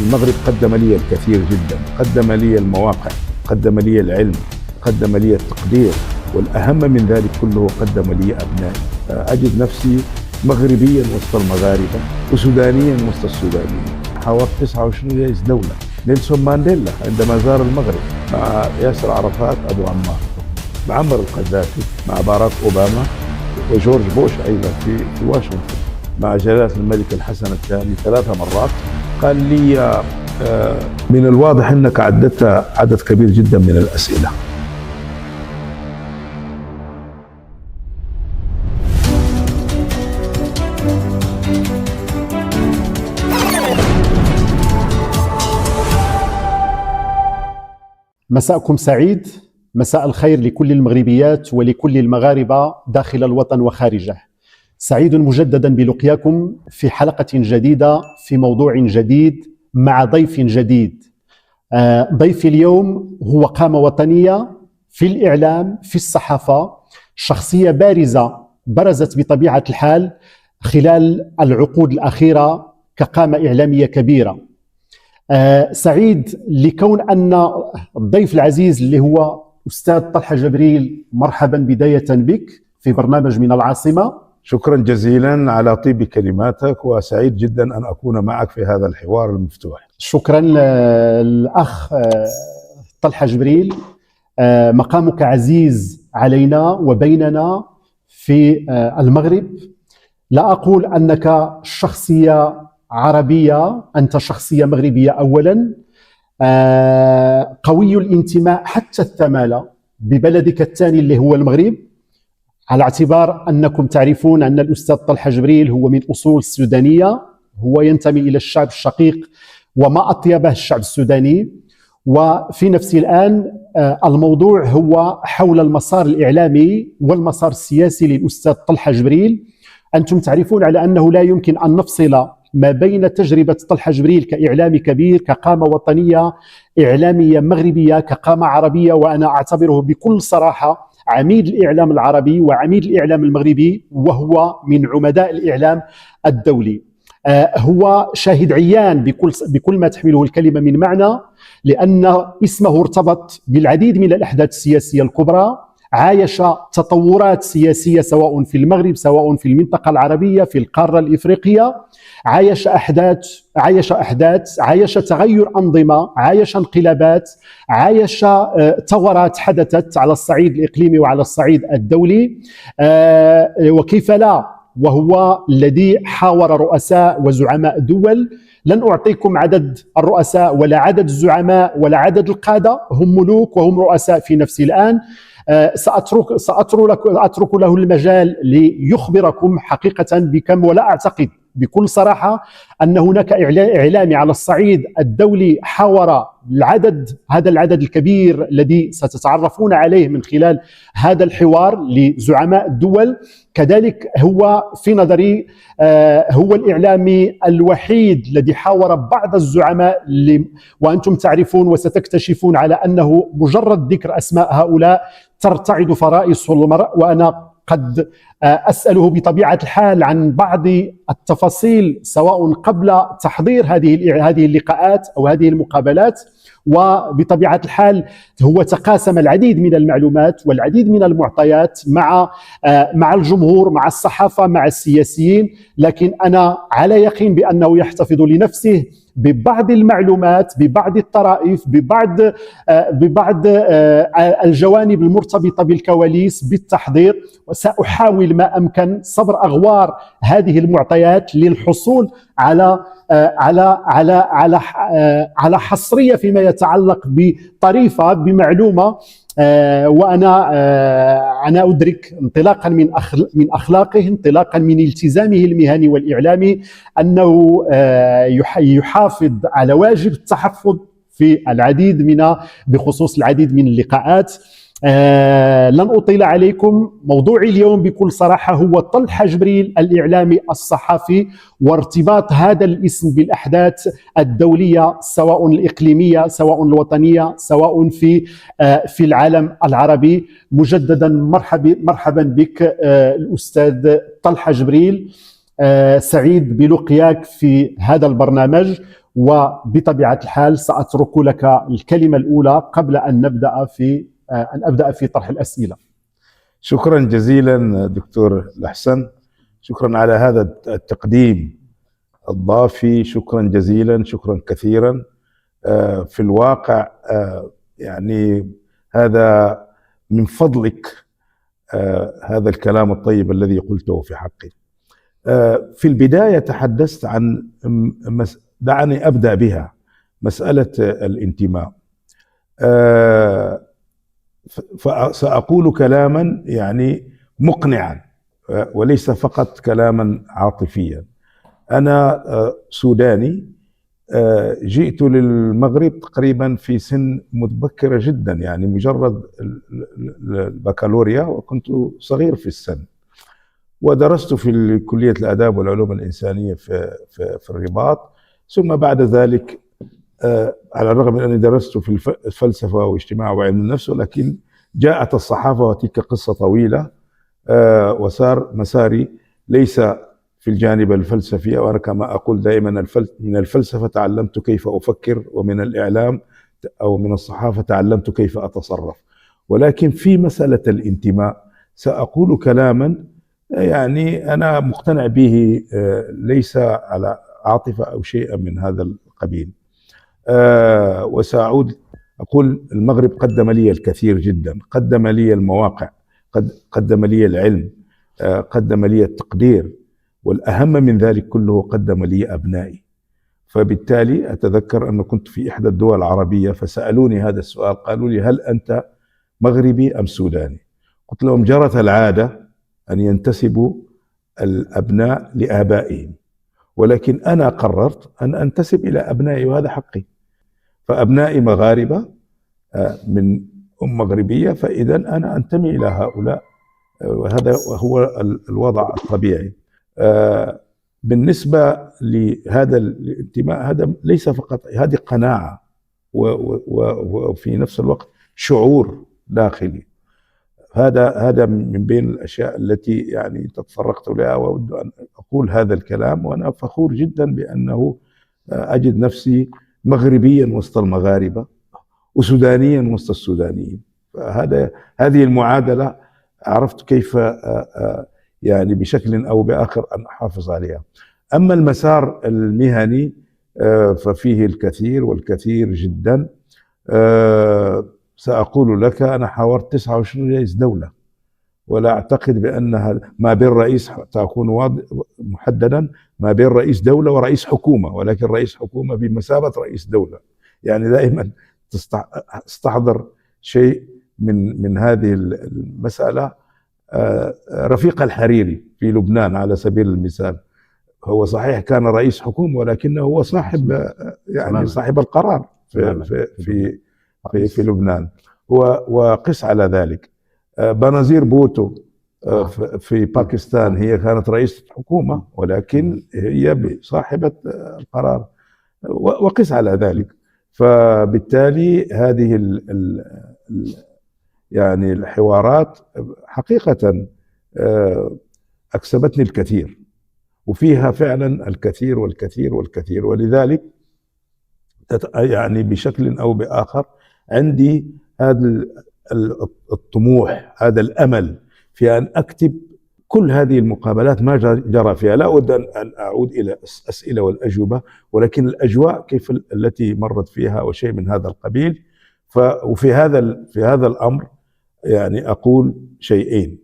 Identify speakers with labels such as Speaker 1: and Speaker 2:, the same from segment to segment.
Speaker 1: المغرب قدم لي الكثير جدا، قدم لي المواقع، قدم لي العلم، قدم لي التقدير، والأهم من ذلك كله قدم لي أبنائي. أجد نفسي مغربيا وسط المغاربة وسودانيا وسط السودانيين. حاورت 29 رئيس دولة. نيلسون مانديلا عندما زار المغرب مع ياسر عرفات أبو عمار، معمر القذافي، مع باراك أوباما وجورج بوش أيضا في واشنطن، مع جلالة الملك الحسن الثاني 3 مرات. قال لي من الواضح أنك عددت عدد كبير جدا من الأسئلة.
Speaker 2: مساءكم سعيد، مساء الخير لكل المغربيات ولكل المغاربة داخل الوطن وخارجه. سعيد مجددا بلقياكم في حلقة جديدة في موضوع جديد مع ضيف جديد. ضيفي اليوم هو قامة وطنية في الإعلام، في الصحافة، شخصية بارزة برزت بطبيعة الحال خلال العقود الأخيرة كقامة إعلامية كبيرة. سعيد لكون أن الضيف العزيز اللي هو أستاذ طلحة جبريل، مرحبا بداية بك في برنامج من العاصمة.
Speaker 1: شكرا جزيلا على طيب كلماتك، وسعيد جدا أن أكون معك في هذا الحوار المفتوح.
Speaker 2: شكرا الأخ طلحة جبريل، مقامك عزيز علينا وبيننا في المغرب. لا أقول أنك شخصية عربية، أنت شخصية مغربية أولا، قوي الانتماء حتى الثمالة ببلدك الثاني اللي هو المغرب، على اعتبار أنكم تعرفون أن الأستاذ طلحة جبريل هو من أصول سودانية، هو ينتمي إلى الشعب الشقيق وما أطيبه الشعب السوداني. وفي نفس الآن الموضوع هو حول المسار الإعلامي والمسار السياسي للأستاذ طلحة جبريل. أنتم تعرفون على أنه لا يمكن أن نفصل ما بين تجربة طلحة جبريل كإعلامي كبير، كقامة وطنية إعلامية مغربية، كقامة عربية، وأنا أعتبره بكل صراحة عميد الإعلام العربي وعميد الإعلام المغربي، وهو من عمداء الإعلام الدولي. هو شاهد عيان بكل ما تحمله الكلمة من معنى، لأن اسمه ارتبط بالعديد من الأحداث السياسية الكبرى، عايش تطورات سياسية سواء في المغرب، سواء في المنطقة العربية، في القارة الإفريقية، عايش أحداث، عايش تغير أنظمة، عايش انقلابات، عايش ثورات حدثت على الصعيد الإقليمي وعلى الصعيد الدولي. وكيف لا، وهو الذي حاور رؤساء وزعماء دول. لن أعطيكم عدد الرؤساء ولا عدد الزعماء ولا عدد القادة، هم ملوك وهم رؤساء في نفس الآن. سأترك له المجال ليخبركم حقيقة بكم، ولا أعتقد بكل صراحة أن هناك إعلامي على الصعيد الدولي حاور هذا العدد الكبير الذي ستتعرفون عليه من خلال هذا الحوار لزعماء الدول. كذلك هو في نظري هو الإعلامي الوحيد الذي حاور بعض الزعماء، وأنتم تعرفون وستكتشفون على أنه مجرد ذكر أسماء هؤلاء ترتعد فرائص المرء. وأنا قد أسأله بطبيعة الحال عن بعض التفاصيل سواء قبل تحضير هذه اللقاءات أو هذه المقابلات، وبطبيعة الحال هو تقاسم العديد من المعلومات والعديد من المعطيات مع الجمهور، مع الصحافة، مع السياسيين. لكن أنا على يقين بأنه يحتفظ لنفسه ببعض المعلومات، ببعض الطرائف، ببعض الجوانب المرتبطة بالكواليس بالتحضير. وسأحاول ما أمكن صبر أغوار هذه المعطيات للحصول على حصرية فيما يتعلق بطريفة، بمعلومة. وأنا أدرك انطلاقا من أخلاقه، انطلاقا من التزامه المهني والإعلامي، أنه يحافظ على واجب التحفظ في بخصوص العديد من اللقاءات. لن أطيل عليكم. موضوعي اليوم بكل صراحة هو طلحة جبريل الإعلامي الصحفي، وارتباط هذا الاسم بالأحداث الدولية سواء الإقليمية سواء الوطنية سواء في العالم العربي. مجددا مرحبا بك الأستاذ طلحة جبريل، سعيد بلقياك في هذا البرنامج. وبطبيعة الحال سأترك لك الكلمة الأولى قبل أن أبدأ في طرح الأسئلة.
Speaker 1: شكرا جزيلا دكتور الأحسن، شكرا على هذا التقديم الضافي، شكرا جزيلا، شكرا كثيرا. في الواقع يعني هذا من فضلك هذا الكلام الطيب الذي قلته في حقي. في البداية تحدثت عن دعني أبدأ بها مسألة الانتماء. فسأقول كلاما يعني مقنعا وليس فقط كلاما عاطفيا. أنا سوداني، جئت للمغرب تقريبا في سن متبكرة جدا، يعني مجرد البكالوريا وكنت صغير في السن، ودرست في كلية الآداب والعلوم الإنسانية في الرباط. ثم بعد ذلك على الرغم من أني درست في الفلسفة واجتماع وعلم النفس، ولكن جاءت الصحافة وتلك قصة طويلة، وصار مساري ليس في الجانب الفلسفي. وأنا كما أقول دائما من الفلسفة تعلمت كيف أفكر، ومن الإعلام أو من الصحافة تعلمت كيف أتصرف. ولكن في مسألة الانتماء سأقول كلاما يعني أنا مقتنع به، ليس على عاطفة أو شيء من هذا القبيل. وسأعود أقول المغرب قدم لي الكثير جدا، قدم لي المواقع، قدم لي العلم، قدم لي التقدير، والأهم من ذلك كله قدم لي أبنائي. فبالتالي أتذكر أن كنت في إحدى الدول العربية فسألوني هذا السؤال، قالوا لي هل أنت مغربي أم سوداني؟ قلت لهم جرت العادة أن ينتسبوا الأبناء لآبائهم، ولكن أنا قررت أن أنتسب إلى أبنائي وهذا حقي. فأبنائي مغاربة من أم مغربية، فإذا أنا أنتمي إلى هؤلاء، وهذا هو الوضع الطبيعي. بالنسبة لهذا الانتماء، هذا ليس فقط هذه قناعة وفي نفس الوقت شعور داخلي. هذا من بين الأشياء التي يعني تطرقت لها، وأود أن أقول هذا الكلام وأنا فخور جدا بأنه أجد نفسي مغربيا وسط المغاربة وسودانيا وسط السودانيين. هذه المعادلة عرفت كيف يعني بشكل أو بآخر أن أحافظ عليها. أما المسار المهني ففيه الكثير والكثير جدا. سأقول لك أنا حاورت 29 رئيس دولة، ولا أعتقد بأنها ما بين رئيس تكون محددا ما بين رئيس دولة ورئيس حكومة، ولكن رئيس حكومة بمثابة رئيس دولة. يعني دائما تستحضر شيء من هذه المسألة. رفيق الحريري في لبنان على سبيل المثال، هو صحيح كان رئيس حكومة ولكنه هو صاحب يعني صاحب القرار في لبنان. وقس على ذلك بنظير بوتو في باكستان، هي كانت رئيسة حكومة ولكن هي صاحبة القرار، وقس على ذلك. فبالتالي هذه يعني الحوارات حقيقة أكسبتني الكثير، وفيها فعلا الكثير والكثير والكثير. ولذلك يعني بشكل أو بآخر عندي هذا الطموح، هذا الأمل في أن أكتب كل هذه المقابلات ما جرى فيها. لا أود أن أعود إلى الأسئلة والأجوبة، ولكن الأجواء كيف التي مرت فيها وشيء من هذا القبيل. وفي هذا الأمر يعني أقول شيئين،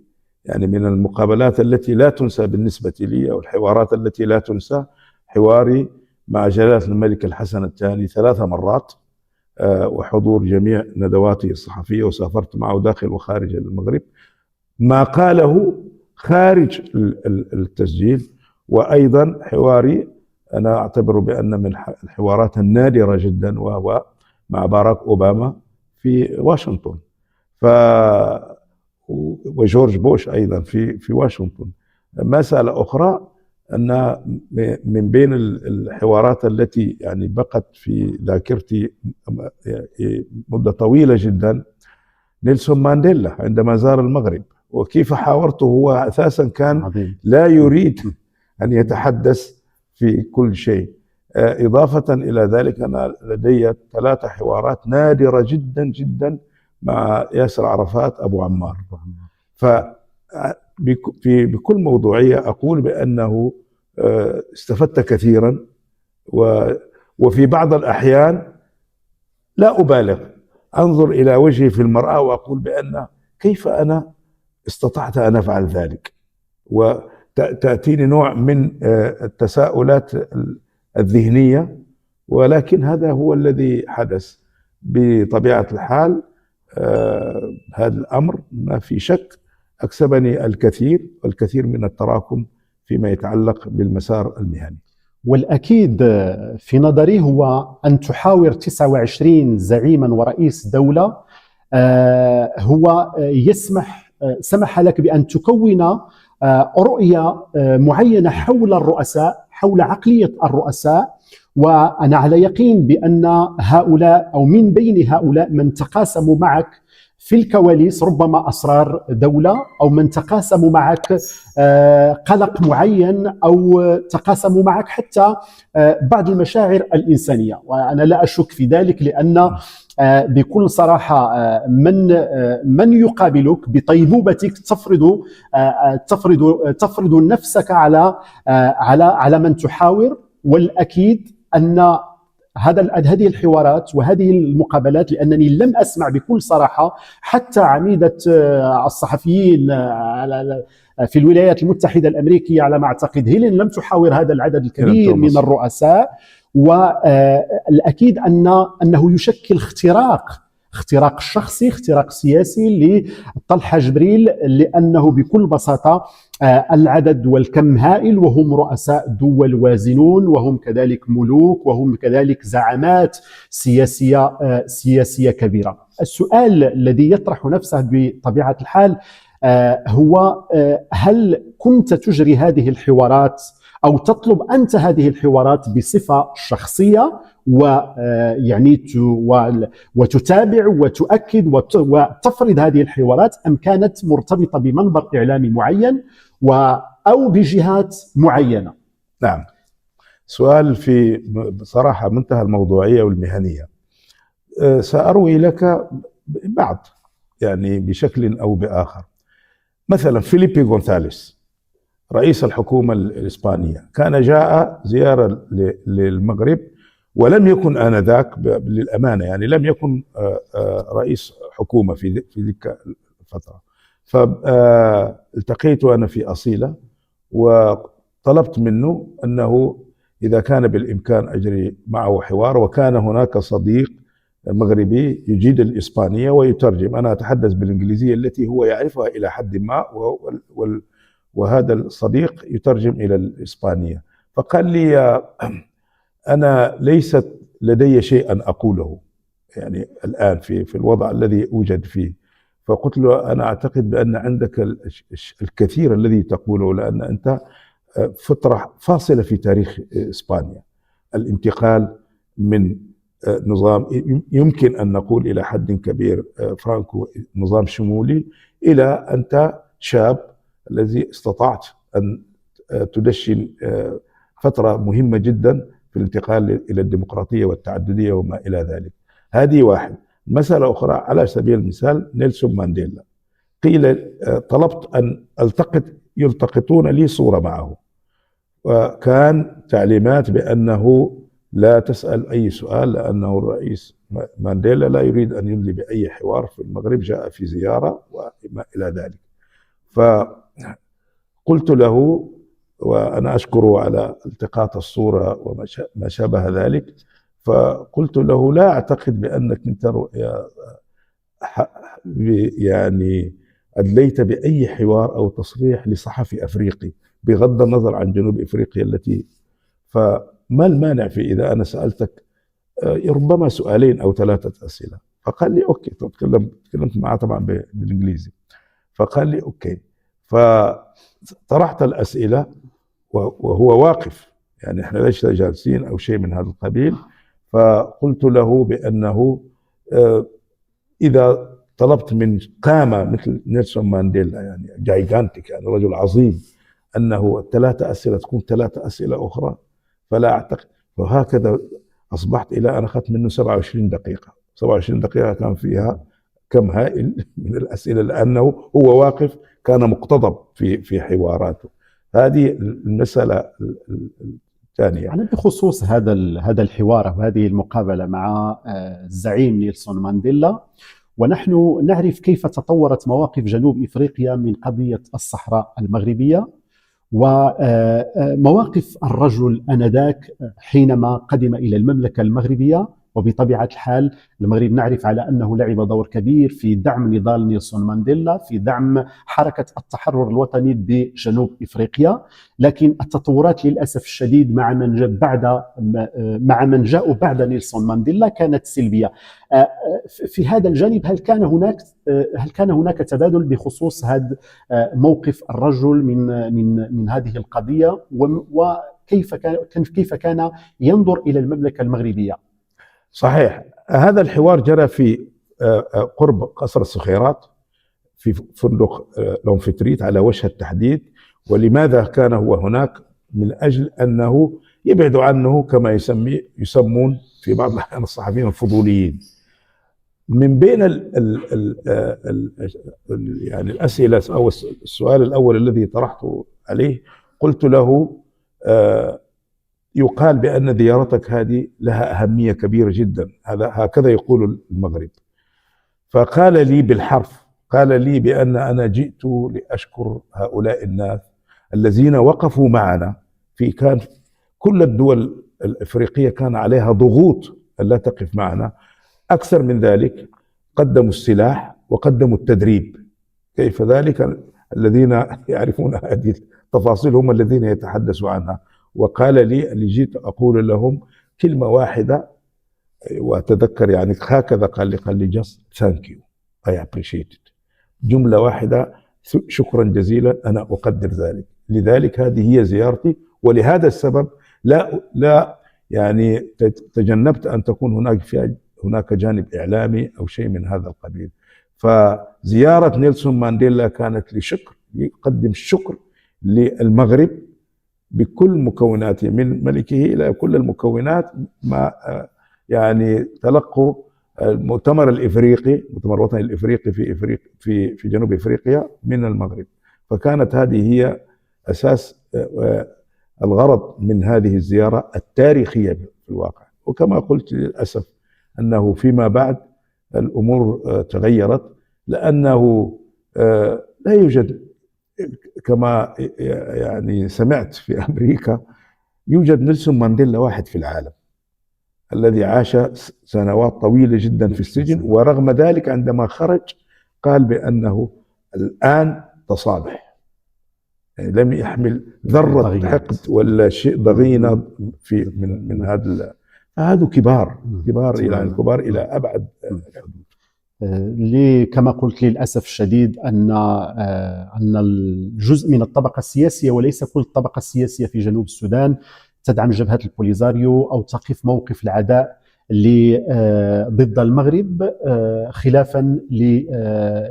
Speaker 1: يعني من المقابلات التي لا تنسى بالنسبة لي أو الحوارات التي لا تنسى، حواري مع جلالة الملك الحسن الثاني 3 مرات، وحضور جميع ندواته الصحفية، وسافرت معه داخل وخارج المغرب، ما قاله خارج التسجيل. وأيضا حواري أنا أعتبر بأن من الحوارات النادرة جدا وهو مع باراك أوباما في واشنطن، وجورج بوش أيضا في واشنطن. مسألة أخرى أن من بين الحوارات التي يعني بقت في ذاكرتي مدة طويلة جدا نيلسون مانديلا عندما زار المغرب، وكيف حاورته. هو أساسا كان لا يريد أن يتحدث في كل شيء، إضافة إلى ذلك أنا لدي 3 حوارات نادرة جدا جدا مع ياسر عرفات أبو عمار. بكل موضوعية أقول بأنه استفدت كثيرا، وفي بعض الأحيان لا أبالغ، أنظر إلى وجهي في المرآة وأقول بأن كيف أنا استطعت أن أفعل ذلك، وتأتيني نوع من التساؤلات الذهنية، ولكن هذا هو الذي حدث بطبيعة الحال. هذا الأمر ما في شك أكسبني الكثير والكثير من التراكم فيما يتعلق بالمسار المهني.
Speaker 2: والأكيد في نظري هو أن تحاور 29 زعيما ورئيس دولة هو سمح لك بأن تكون رؤية معينة حول الرؤساء، حول عقلية الرؤساء. وأنا على يقين بأن هؤلاء أو من بين هؤلاء من تقاسموا معك في الكواليس ربما أسرار دولة، أو من تقاسموا معك قلق معين، أو تقاسموا معك حتى بعض المشاعر الإنسانية. وأنا لا أشك في ذلك، لأن بكل صراحة من يقابلك بطيبوبتك تفرض نفسك على من تحاور. والأكيد أن هذه الحوارات وهذه المقابلات، لأنني لم أسمع بكل صراحة حتى عميدة الصحفيين في الولايات المتحدة الأمريكية على ما أعتقد هيلين لم تحاور هذا العدد الكبير من الرؤساء. والأكيد أنه يشكل اختراق شخصي، اختراق سياسي لطلحة جبريل، لأنه بكل بساطة العدد والكم هائل، وهم رؤساء دول وازنون، وهم كذلك ملوك، وهم كذلك زعامات سياسية كبيرة. السؤال الذي يطرح نفسه بطبيعة الحال هو هل كنت تجري هذه الحوارات أو تطلب أنت هذه الحوارات بصفة شخصية، ويعني وتتابع وتؤكد وتفرض هذه الحوارات، أم كانت مرتبطة بمنبر إعلامي معين أو بجهات معينة؟
Speaker 1: نعم، سؤال في بصراحة منتهى الموضوعية والمهنية. سأروي لك بعض يعني بشكل أو بآخر. مثلا فيليبي غونثاليس رئيس الحكومة الإسبانية كان جاء زيارة للمغرب، ولم يكن آنذاك للأمانة يعني لم يكن رئيس حكومة في ذيك الفترة. فالتقيت أنا في أصيلة وطلبت منه أنه إذا كان بالإمكان أجري معه حوار، وكان هناك صديق مغربي يجيد الإسبانية ويترجم. أنا أتحدث بالإنجليزية التي هو يعرفها إلى حد ما، وهذا الصديق يترجم إلى الإسبانية. فقال لي أنا ليست لدي شيء أن أقوله يعني الآن في الوضع الذي أوجد فيه. فقلت له أنا أعتقد بأن عندك الكثير الذي تقوله، لأن أنت فترة فاصلة في تاريخ إسبانيا، الانتقال من نظام يمكن أن نقول إلى حد كبير فرانكو نظام شمولي، إلى أنت شاب الذي استطعت أن تدشن فترة مهمة جدا في الانتقال إلى الديمقراطية والتعددية وما إلى ذلك. هذه واحد. مسألة أخرى على سبيل المثال نيلسون مانديلا، قيل طلبت أن يلتقطون لي صورة معه، وكان تعليمات بأنه لا تسأل أي سؤال، لأنه الرئيس مانديلا لا يريد أن يدلي بأي حوار في المغرب، جاء في زيارة وما إلى ذلك. فقلت له، وأنا أشكره على التقاط الصورة وما شابه ذلك، فقلت له لا أعتقد بأنك أنت يعني أدليت بأي حوار أو تصريح لصحفي أفريقي بغض النظر عن جنوب إفريقيا التي، فما المانع في إذا أنا سألتك ربما سؤالين أو 3 أسئلة؟ فقال لي أوكي. تكلمت معه طبعا بالإنجليزي، فقال لي أوكي. فطرحت الأسئلة وهو واقف، يعني احنا ليس جالسين أو شيء من هذا القبيل. فقلت له بأنه إذا طلبت من قامة مثل نيلسون مانديلا، يعني جايجانتيك، يعني رجل عظيم، أنه 3 أسئلة تكون 3 أسئلة أخرى، فلا أعتقد. وهكذا أصبحت إلى أن أخذت منه 27 دقيقة. 27 دقيقة كان فيها كم هائل من الأسئلة، لأنه هو واقف كان مقتضب في حواراته. هذه المسألة الثانية.
Speaker 2: أنا بخصوص هذا الحوار وهذه المقابلة مع الزعيم نيلسون مانديلا، ونحن نعرف كيف تطورت مواقف جنوب إفريقيا من قضية الصحراء المغربية، ومواقف الرجل آنذاك حينما قدم إلى المملكة المغربية. وبطبيعة الحال المغرب نعرف على أنه لعب دور كبير في دعم نضال نيلسون مانديلا، في دعم حركة التحرر الوطني بجنوب إفريقيا. لكن التطورات للأسف الشديد مع من جاءوا بعد نيلسون مانديلا كانت سلبية. في هذا الجانب هل كان هناك تبادل بخصوص هذا موقف الرجل من هذه القضية، وكيف كان ينظر إلى المملكة المغربية؟
Speaker 1: صحيح، هذا الحوار جرى في قرب قصر الصخيرات في فندق لونفيتريت على وجه التحديد. ولماذا كان هو هناك؟ من أجل أنه يبعد عنه كما يسمون في بعض الأحيان الصحفيين الفضوليين. من بين يعني الأسئلة أو السؤال الأول الذي طرحته عليه، قلت له يقال بأن زيارتك هذه لها أهمية كبيرة جدا، هكذا يقول المغرب. فقال لي بالحرف، قال لي بأن أنا جئت لأشكر هؤلاء الناس الذين وقفوا معنا كان كل الدول الإفريقية كان عليها ضغوط ألا تقف معنا. أكثر من ذلك، قدموا السلاح وقدموا التدريب. كيف ذلك؟ الذين يعرفون هذه التفاصيل هم الذين يتحدثوا عنها. وقال لي اللي جيت أقول لهم كلمة واحدة، وأتذكر يعني هكذا قال لي just thank you I appreciate it. جملة واحدة، شكرا جزيلا، أنا أقدر ذلك. لذلك هذه هي زيارتي، ولهذا السبب لا يعني تجنبت أن تكون هناك جانب إعلامي أو شيء من هذا القبيل. فزيارة نيلسون مانديلا كانت لشكر، يقدم الشكر للمغرب بكل مكوناته من ملكه إلى كل المكونات. ما يعني تلقوا المؤتمر الإفريقي، مؤتمر الوطني الإفريقي في جنوب إفريقيا من المغرب. فكانت هذه هي أساس الغرض من هذه الزيارة التاريخية في الواقع. وكما قلت للأسف أنه فيما بعد الأمور تغيرت، لأنه لا يوجد كما يعني سمعت في أمريكا يوجد نيلسون مانديلا واحد في العالم الذي عاش سنوات طويلة جدا في السجن، ورغم ذلك عندما خرج قال بأنه الآن تصالح، يعني لم يحمل ذرة حقد ولا شيء ضغينة من هذا كبار إلى أبعد الحدود.
Speaker 2: كما قلت للأسف الشديد أن الجزء من الطبقة السياسية وليس كل الطبقة السياسية في جنوب السودان تدعم جبهة البوليزاريو أو تقف موقف العداء ضد المغرب، خلافا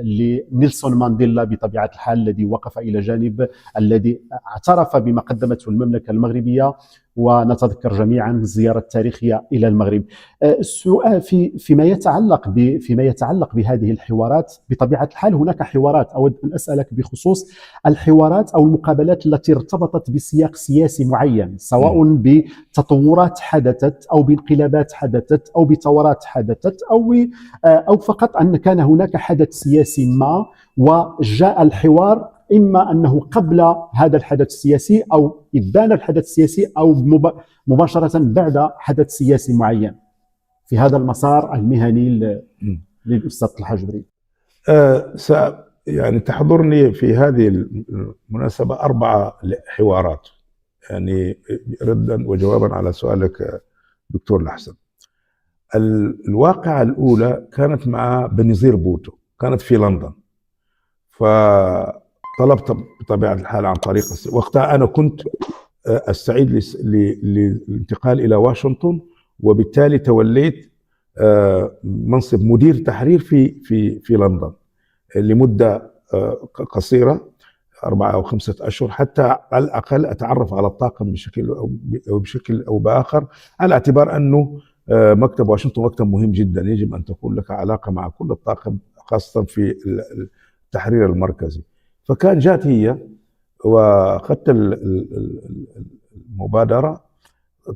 Speaker 2: لنيلسون مانديلا بطبيعة الحال الذي وقف إلى جانب، الذي اعترف بما قدمته المملكة المغربية. ونتذكر جميعا الزيارة التاريخية إلى المغرب. السؤال فيما يتعلق بهذه الحوارات، بطبيعة الحال هناك حوارات. أود أن أسألك بخصوص الحوارات أو المقابلات التي ارتبطت بسياق سياسي معين، سواء بتطورات حدثت أو بانقلابات حدثت أو بثورات حدثت أو فقط أن كان هناك حدث سياسي ما وجاء الحوار إما أنه قبل هذا الحدث السياسي أو إبان الحدث السياسي أو مباشرة بعد حدث سياسي معين في هذا المسار المهني للأستاذ طلحة جبريل.
Speaker 1: يعني تحضرني في هذه المناسبة 4 حوارات، يعني ردا وجوابا على سؤالك دكتور الأحسن. الواقعة الأولى كانت مع بنظير بوتو، كانت في لندن. فطلبت بطبيعة الحال عن طريق وقتها أنا كنت أستعد للانتقال إلى واشنطن، وبالتالي توليت منصب مدير تحرير في لندن لمدة قصيرة. 4 أو 5 أشهر حتى على الأقل أتعرف على الطاقم بشكل أو بآخر، على اعتبار أنه مكتب واشنطن مكتب مهم جدا، يجب أن تكون لك علاقة مع كل الطاقم خاصة في التحرير المركزي. فكان جات هي وأخذت المبادرة،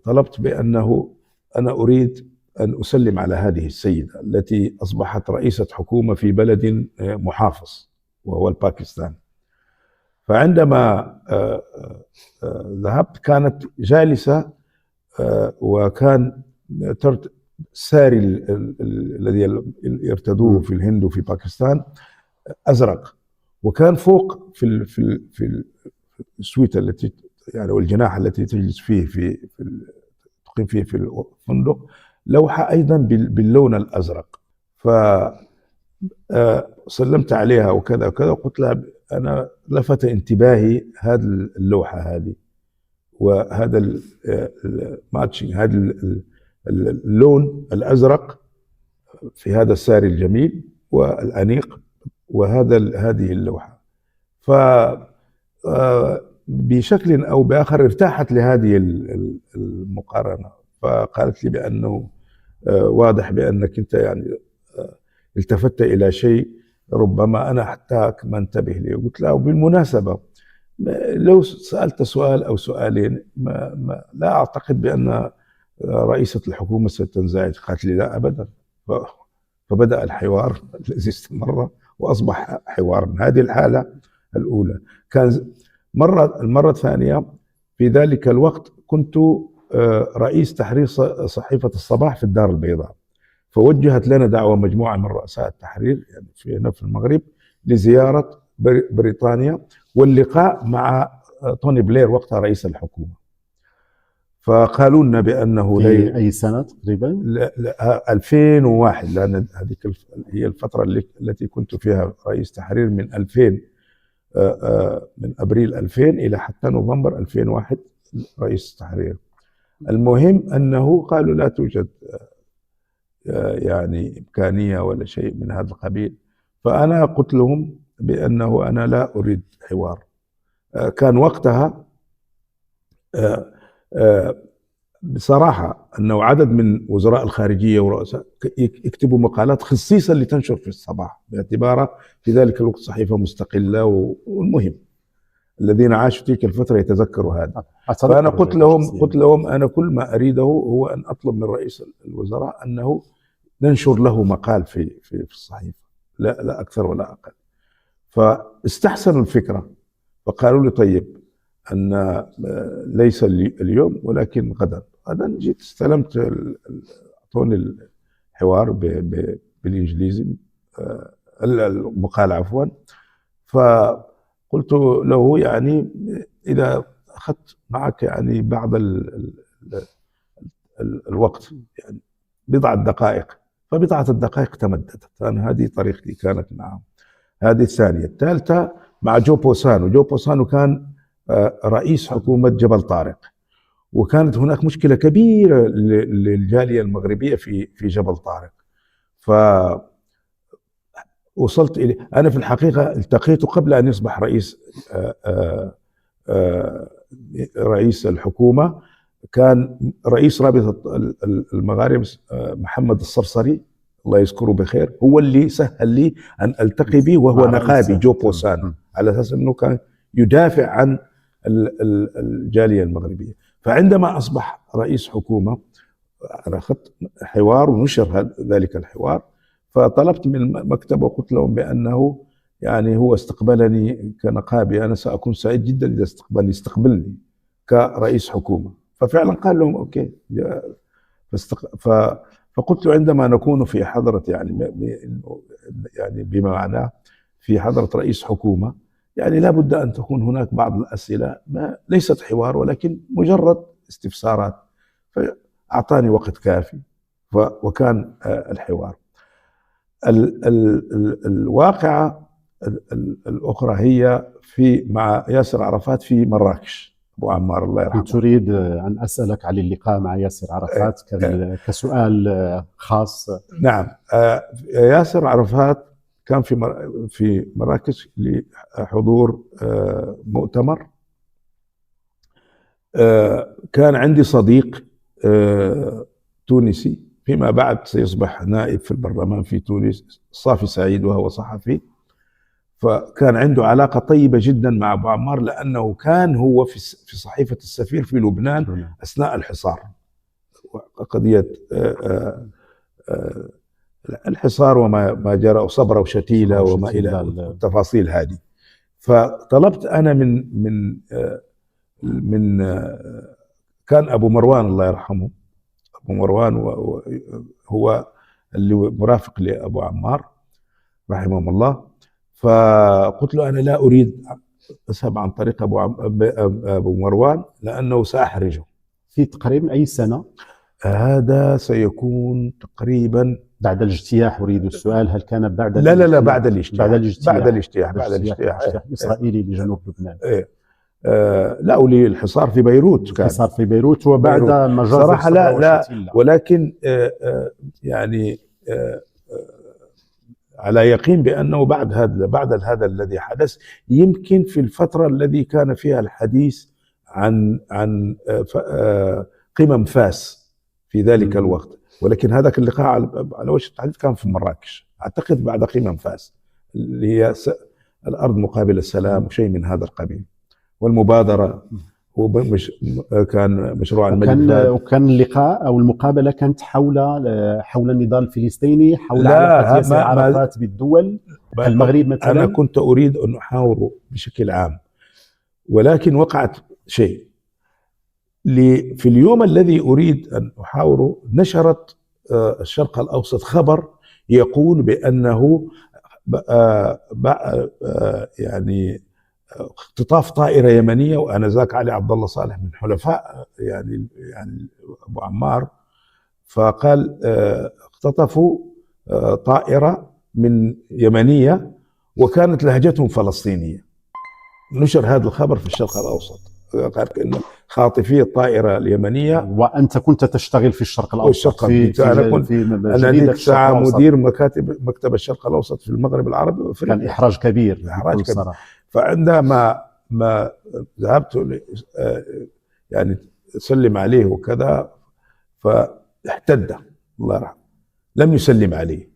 Speaker 1: طلبت بأنه أنا أريد أن أسلم على هذه السيدة التي أصبحت رئيسة حكومة في بلد محافظ وهو الباكستان. فعندما ذهبت كانت جالسة وكان الساري الذي يرتدوه في الهند وفي باكستان أزرق، وكان فوق في السويتة التي يعني والجناح التي تجلس فيه تقيم فيه في الفندق لوحة أيضا باللون الأزرق. فسلمت عليها وكذا وكذا، وقلت لها أنا لفت انتباهي هذه اللوحة هذه وهذا الماتشنج، هذا اللون الأزرق في هذا الساري الجميل والأنيق هذه اللوحة. ف بشكل أو بآخر ارتاحت لهذه المقارنة، فقالت لي بأنه واضح بأنك أنت يعني التفت إلى شيء ربما أنا حتى ما انتبه لي. قلت له وبالمناسبة لو سألت سؤال أو سؤالين لا أعتقد بأن رئيسة الحكومة ستنزعج. قالت لي لا أبدا. فبدأ الحوار الذي استمر وأصبح حوارا. هذه الحالة الأولى. كان المرة الثانية في ذلك الوقت كنت رئيس تحرير صحيفة الصباح في الدار البيضاء، فوجهت لنا دعوة مجموعة من رؤساء التحرير يعني في المغرب لزيارة بريطانيا واللقاء مع توني بلير وقتها رئيس الحكومة. فقالوا لنا بأنه
Speaker 2: في أي سنة تقريبا؟
Speaker 1: 2001، لأن هذه هي الفترة التي كنت فيها رئيس تحرير من 2000 من أبريل 2000 إلى حتى نوفمبر 2001 رئيس تحرير. المهم أنه قالوا لا توجد يعني إمكانية ولا شيء من هذا القبيل. فأنا قلت لهم بأنه أنا لا أريد حوار. كان وقتها بصراحة أنه عدد من وزراء الخارجية ورؤساء يكتبوا مقالات خصيصا لتنشر في الصباح باعتبارها في ذلك الوقت صحيفة مستقلة، والمهم الذين عاشوا تلك الفترة يتذكروا هذا. فأنا قلت لهم أنا كل ما أريده هو أن أطلب من رئيس الوزراء أنه ننشر له مقال في الصحيفة، لا أكثر ولا أقل. فاستحسنوا الفكرة فقالوا لي طيب أن ليس اليوم ولكن غدا. جيت استلمت أعطوني الحوار بالإنجليزي، المقال عفوا. فقلت له يعني إذا أخذت معك يعني بعض الوقت يعني بضعة دقائق. فبضعة الدقائق تمددت. أنا هذه طريقتي كانت معهم. هذه الثانية. الثالثة مع جو بوسانو كان رئيس حكومة جبل طارق، وكانت هناك مشكلة كبيرة للجالية المغربية في جبل طارق. فوصلت إليه أنا في الحقيقة، التقيته قبل أن يصبح رئيس الحكومة. كان رئيس رابطة المغاربة محمد الصرصري الله يذكره بخير، هو اللي سهل لي أن ألتقي به، وهو نقابي جو بوسانو، على أساس أنه كان يدافع عن الجالية المغربية. فعندما أصبح رئيس حكومة أخذت حوار ونشر ذلك الحوار. فطلبت من المكتب وقلت لهم بأنه يعني هو استقبلني كنقابي، أنا سأكون سعيد جدا إذا استقبلني كرئيس حكومة. ففعلا قال لهم أوكي. فقلت له عندما نكون في حضرة يعني بما معناه في حضرة رئيس حكومة، يعني لابد أن تكون هناك بعض الأسئلة ليست حوار ولكن مجرد استفسارات. فأعطاني وقت كافي وكان الحوار. الواقعة الأخرى هي مع ياسر عرفات في مراكش. أبو عمار الله يرحمه.
Speaker 2: كنت أريد أن أسألك عن اللقاء مع ياسر عرفات كسؤال خاص.
Speaker 1: نعم. ياسر عرفات كان في مراكش لحضور مؤتمر. كان عندي صديق تونسي فيما بعد سيصبح نائب في البرلمان في تونس، صافي سعيد، وهو صحفي. فكان عنده علاقة طيبة جدا مع أبو عمار، لأنه كان هو في صحيفة السفير في لبنان أثناء الحصار، قضية الحصار وما جرى، وصبرا وشتيلة وما إلى التفاصيل هذه. فطلبت أنا من كان أبو مروان الله يرحمه، أبو مروان هو اللي مرافق لأبو عمار رحمه الله. فقلت له أنا لا أريد أذهب عن طريق أبو مروان لأنه سأحرجه.
Speaker 2: في تقريبا أي سنة؟
Speaker 1: هذا سيكون تقريبا
Speaker 2: بعد الاجتياح. أريد السؤال، هل كان بعد
Speaker 1: لا بعد الاجتياح.
Speaker 2: بعد
Speaker 1: الاجتياح
Speaker 2: الإسرائيلي لجنوب لبنان.
Speaker 1: لا، وللحصار في بيروت، كان
Speaker 2: الحصار في بيروت وبعد مجازر
Speaker 1: صراحة لا ولكن يعني على يقين بأنه بعد هذا الذي حدث، يمكن في الفترة الذي كان فيها الحديث عن قمم فاس في ذلك الوقت، ولكن هذاك اللقاء على وجه التحديد كان في مراكش، أعتقد بعد قمم فاس اللي هي الأرض مقابل السلام وشيء من هذا القبيل. والمبادرة كان مشروع الملك،
Speaker 2: وكان اللقاء أو المقابلة كانت حول النضال الفلسطيني، حول علاقة ياسر عرفات بالدول المغرب مثلا.
Speaker 1: أنا كنت أريد أن أحاوره بشكل عام، ولكن وقعت شيء. في اليوم الذي أريد أن أحاوره نشرت الشرق الأوسط خبر يقول بأنه يعني اختطاف طائرة يمنية، وأنا ذاك علي عبد الله صالح من حلفاء يعني أبو عمار، فقال اختطفوا طائرة من يمنية وكانت لهجتهم فلسطينية. نشر هذا الخبر في الشرق الأوسط، قال إنه خاطفي الطائرة اليمنية.
Speaker 2: وأنت كنت تشتغل في الشرق الأوسط.
Speaker 1: أنا ذيك الساعة مدير مكتب الشرق الأوسط في المغرب العربي.
Speaker 2: كان إحراج كبير.
Speaker 1: فعندما ذهبت يعني سلم عليه وكذا، فاحتد الله يرحمه، لم يسلم عليه.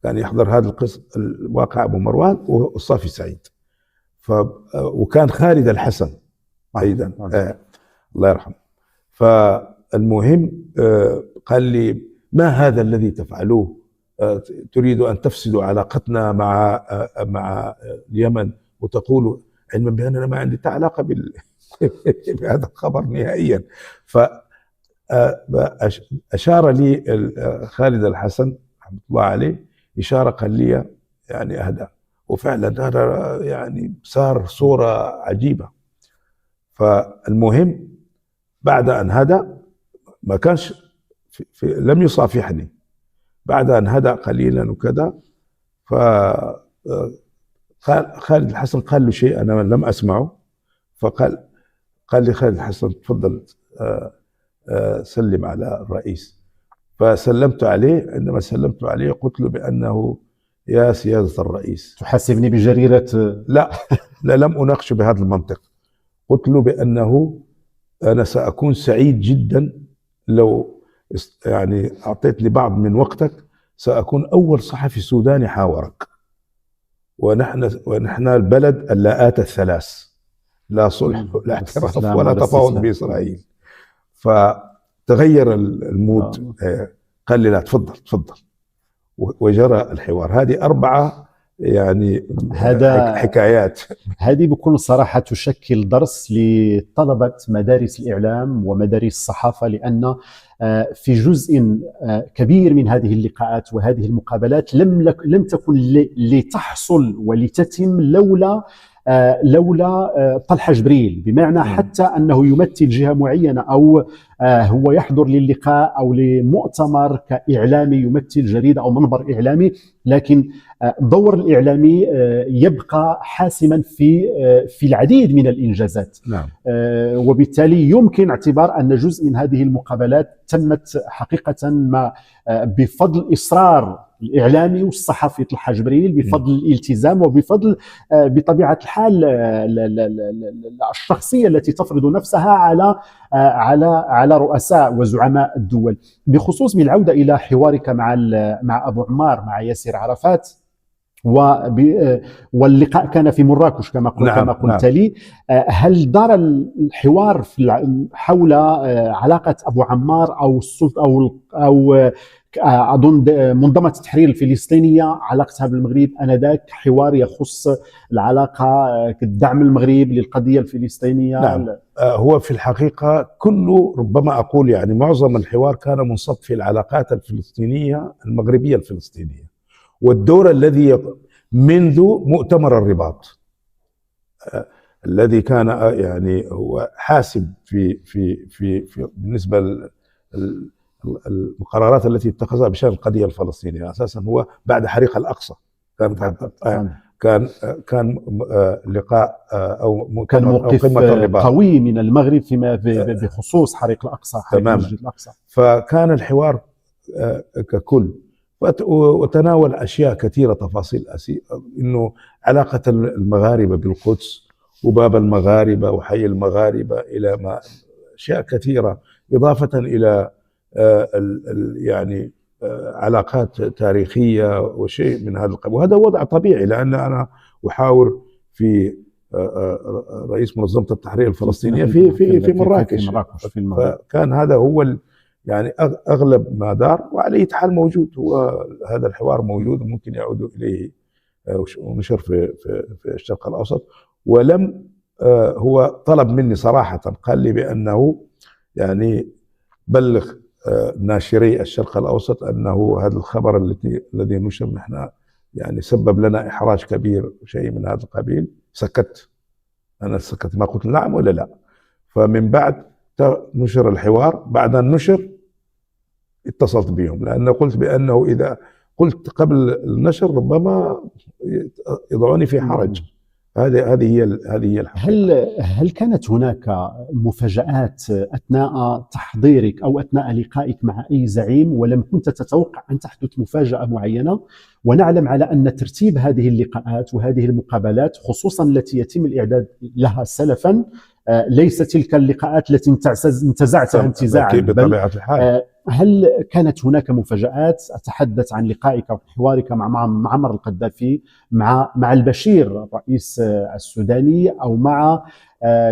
Speaker 1: كان يحضر هذا الواقع أبو مروان والصافي سعيد، وكان خالد الحسن أيضا الله يرحمه. فالمهم قال لي ما هذا الذي تفعلوه؟ تريد أن تفسدوا علاقتنا مع اليمن وتقولوا، علما بأننا ما عندي علاقة بهذا الخبر نهائيا. فأشار لي خالد الحسن رحمة الله عليه إشارة، قال لي يعني أهدى، وفعلا هذا يعني صار صورة عجيبة. فالمهم بعد أن هدى، ما كانش لم يصافحني، بعد أن هدى قليلا وكذا، خالد الحسن قال له شيء أنا لم أسمعه، قال لي خالد الحسن تفضل سلم على الرئيس. فسلمت عليه. عندما سلمت عليه قلت له بأنه يا سيادة الرئيس.
Speaker 2: تحاسبني بجريرة؟
Speaker 1: لا لم أناقش بهذا المنطق. قلت له بأنه أنا سأكون سعيد جدا لو يعني أعطيتني بعض من وقتك، سأكون أول صحفي سوداني حاورك، ونحن البلد اللاءات الثلاث، لا صلح ولا اعتراف ولا تفاوض بإسرائيل. فتغير المود. قال لي لا تفضل، وجرى الحوار. هذه 4 يعني حكايات.
Speaker 2: هذه بكل صراحة تشكل درس لطلبة مدارس الإعلام ومدارس الصحافة، لأن في جزء كبير من هذه اللقاءات وهذه المقابلات لم تكن لتحصل ولتتم لولا طلحة جبريل، بمعنى حتى أنه يمثل جهة معينة أو هو يحضر للقاء أو لمؤتمر كإعلامي يمثل جريدة أو منبر إعلامي، لكن الدور الإعلامي يبقى حاسما في العديد من الإنجازات.
Speaker 1: نعم.
Speaker 2: وبالتالي يمكن اعتبار أن جزء من هذه المقابلات تمت حقيقة بفضل إصرار الاعلامي والصحفي طلحه جبريل بفضل الالتزام وبفضل بطبيعه الحال الشخصيه التي تفرض نفسها على رؤساء وزعماء الدول. بخصوص بالعوده الى حوارك مع ابو عمار مع ياسر عرفات، واللقاء كان في مراكش كما قلت لي، هل دار الحوار حول علاقة أبو عمار أو السلطة أو أظن منظمة التحرير الفلسطينية علاقتها بالمغرب آنذاك، حوار يخص العلاقة دعم المغرب للقضية الفلسطينية؟
Speaker 1: نعم. هو في الحقيقة كله، ربما أقول يعني معظم الحوار كان منصب في العلاقات الفلسطينية المغربية الفلسطينية، والدور الذي منذ مؤتمر الرباط الذي كان يعني هو حاسم في بالنسبة للقرارات التي اتخذها بشأن القضية الفلسطينية. أساسا هو بعد حريق الأقصى كان لقاء أو
Speaker 2: كان موقف قوي من المغرب فيما بخصوص حريق الأقصى، حريق مسجد الأقصى.
Speaker 1: فكان الحوار ككل وتناول أشياء كثيرة، تفاصيل إنه علاقة المغاربة بالقدس وباب المغاربة وحي المغاربة إلى ما أشياء كثيرة، إضافة إلى يعني علاقات تاريخية وشيء من هذا القبيل. وهذا وضع طبيعي، لأن أنا أحاور في رئيس منظمة التحرير الفلسطينية في مراكش، فكان هذا هو يعني أغلب ما دار، وعلى حال موجود. هو هذا الحوار موجود وممكن يعود إليه ونشر في الشرق الأوسط. ولم هو طلب مني صراحة، قال لي بأنه يعني بلغ ناشري الشرق الأوسط أنه هذا الخبر الذي نشر نحن يعني سبب لنا إحراج كبير، شيء من هذا القبيل. سكت، أنا سكت، ما قلت نعم ولا لا. فمن بعد نشر الحوار، بعد النشر اتصلت بهم، لأن قلت بأنه إذا قلت قبل النشر ربما يضعوني في حرج. هذه هي الحقيقة.
Speaker 2: هل كانت هناك مفاجآت أثناء تحضيرك أو أثناء لقائك مع أي زعيم، ولم كنت تتوقع أن تحدث مفاجأة معينة؟ ونعلم على أن ترتيب هذه اللقاءات وهذه المقابلات، خصوصا التي يتم الإعداد لها سلفا، ليس تلك اللقاءات التي انتزعتها انتزاعا،
Speaker 1: بطبيعة الحال.
Speaker 2: هل كانت هناك مفاجآت؟ أتحدث عن لقائك وحوارك مع معمر القذافي، مع البشير الرئيس السوداني، أو مع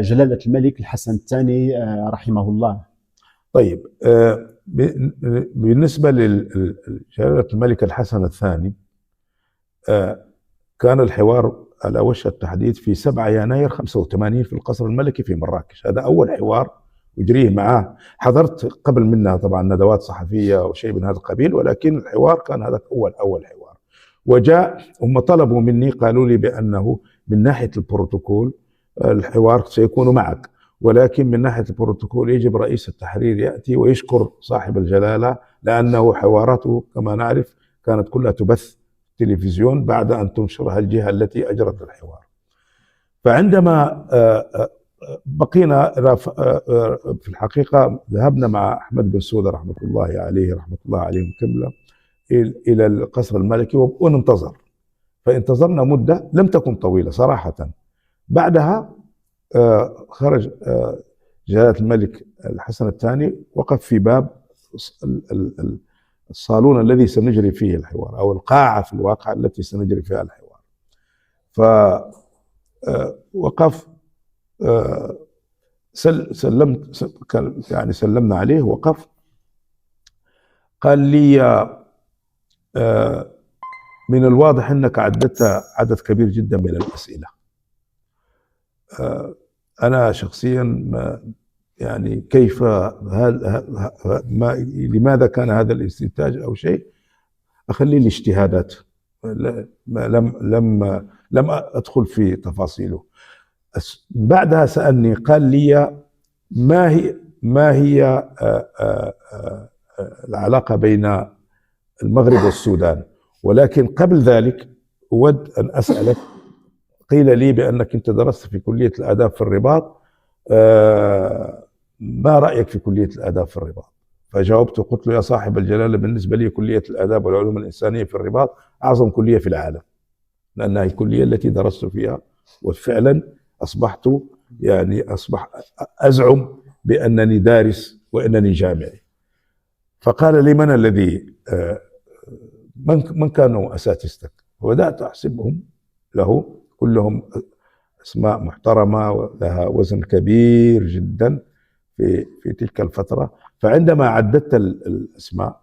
Speaker 2: جلالة الملك الحسن الثاني رحمه الله.
Speaker 1: طيب، بالنسبة لجلالة الملك الحسن الثاني، كان الحوار على وشك التحديث في 7 يناير 85 في القصر الملكي في مراكش. هذا أول حوار يجريه معه. حضرت قبل منها طبعا ندوات صحفية وشيء من هذا القبيل، ولكن الحوار كان هذا أول حوار. وجاء هم طلبوا مني، قالوا لي بأنه من ناحية البروتوكول الحوار سيكون معك، ولكن من ناحية البروتوكول يجب رئيس التحرير يأتي ويشكر صاحب الجلالة، لأنه حواراته كما نعرف كانت كلها تبث تلفزيون بعد أن تنشرها الجهة التي أجرت الحوار. فعندما بقينا في الحقيقة ذهبنا مع أحمد بن سودة رحمة الله عليهم كلهم إلى القصر الملكي وننتظر. فانتظرنا مدة لم تكن طويلة صراحة. بعدها خرج جلالة الملك الحسن الثاني، وقف في باب الصالون الذي سنجري فيه الحوار، أو القاعة في الواقع التي سنجري فيها الحوار. فوقف، سلمنا عليه، وقف، قال لي من الواضح أنك عددت عدد كبير جدا من الأسئلة. أنا شخصيا يعني كيف لماذا كان هذا الاستنتاج أو شيء؟ أخلي الاجتهادات، لم أدخل في تفاصيله. بعدها سألني، قال لي ما هي العلاقة بين المغرب والسودان، ولكن قبل ذلك أود أن أسألك. قيل لي بأنك أنت درست في كلية الآداب في الرباط، ما رأيك في كلية الآداب في الرباط؟ فجاوبت قلت له: يا صاحب الجلالة، بالنسبة لي كلية الآداب والعلوم الإنسانية في الرباط أعظم كلية في العالم، لأنها الكلية التي درست فيها، وفعلا أصبحت أصبح أزعم بأنني دارس وأنني جامعي. فقال لي: من الذي من كانوا أساتذتك؟ وبدأت أحسبهم له، كلهم أسماء محترمة ولها وزن كبير جدا في تلك الفترة. فعندما عددت الأسماء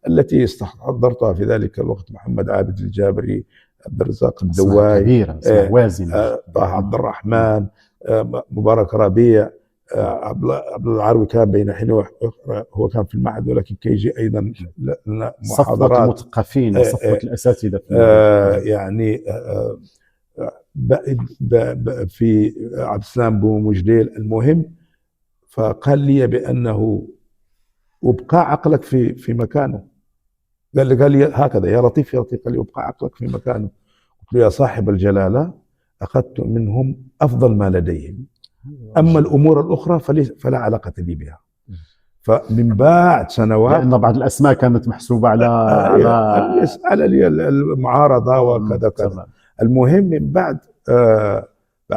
Speaker 1: التي استحضرتها في ذلك الوقت: محمد عابد الجابري، عبد الرزاق الدواي،
Speaker 2: كبيرة، وازنة،
Speaker 1: طه عبد الرحمن، مبارك ربيع، عبد العروي كان بين حين وآخر، هو كان في المعهد ولكن كي يجي أيضا لنا محاضرات.
Speaker 2: صفوة المثقفين وصفوة الأساتذة
Speaker 1: في عبد السلام بومجديل. المهم، فقال لي بأنه: وابقى عقلك في مكانه. قال لي هكذا: يا لطيف يا لطيف، قال لي: وابقى عقلك في مكانه. قلت له: يا صاحب الجلالة، أخذت منهم أفضل ما لديهم، أما الأمور الأخرى فلا علاقة لي بها. فمن بعد سنوات،
Speaker 2: لأن بعض الأسماء كانت محسوبة على
Speaker 1: المعارضة وكذا كذا. المهم، من بعد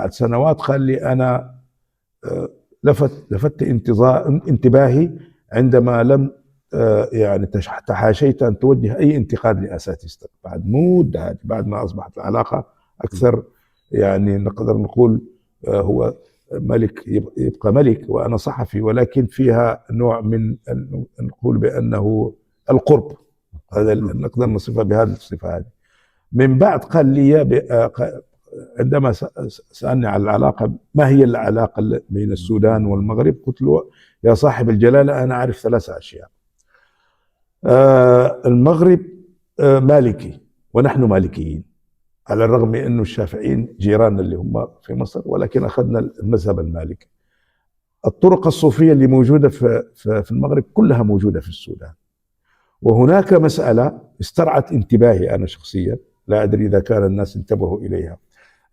Speaker 1: سنوات قال لي: أنا لفت انتباهي عندما لم تحاشيت أن توجه أي انتقاد لأساتذتك. بعد مدة، بعد ما أصبحت العلاقة أكثر، نقدر نقول هو ملك يبقى ملك وأنا صحفي، ولكن فيها نوع من نقول بأنه القرب، هذا نقدر نصفها بهذه الصفة هذه. من بعد قال لي، عندما سألني عن العلاقة، ما هي العلاقة بين السودان والمغرب؟ قلت له: يا صاحب الجلالة، أنا أعرف 3 أشياء. المغرب مالكي ونحن مالكيين، على الرغم من أنه الشافعيين جيران اللي هم في مصر، ولكن أخذنا المذهب المالكي. الطرق الصوفية اللي موجودة في المغرب كلها موجودة في السودان. وهناك مسألة استرعت انتباهي أنا شخصيا، لا أدري إذا كان الناس انتبهوا إليها: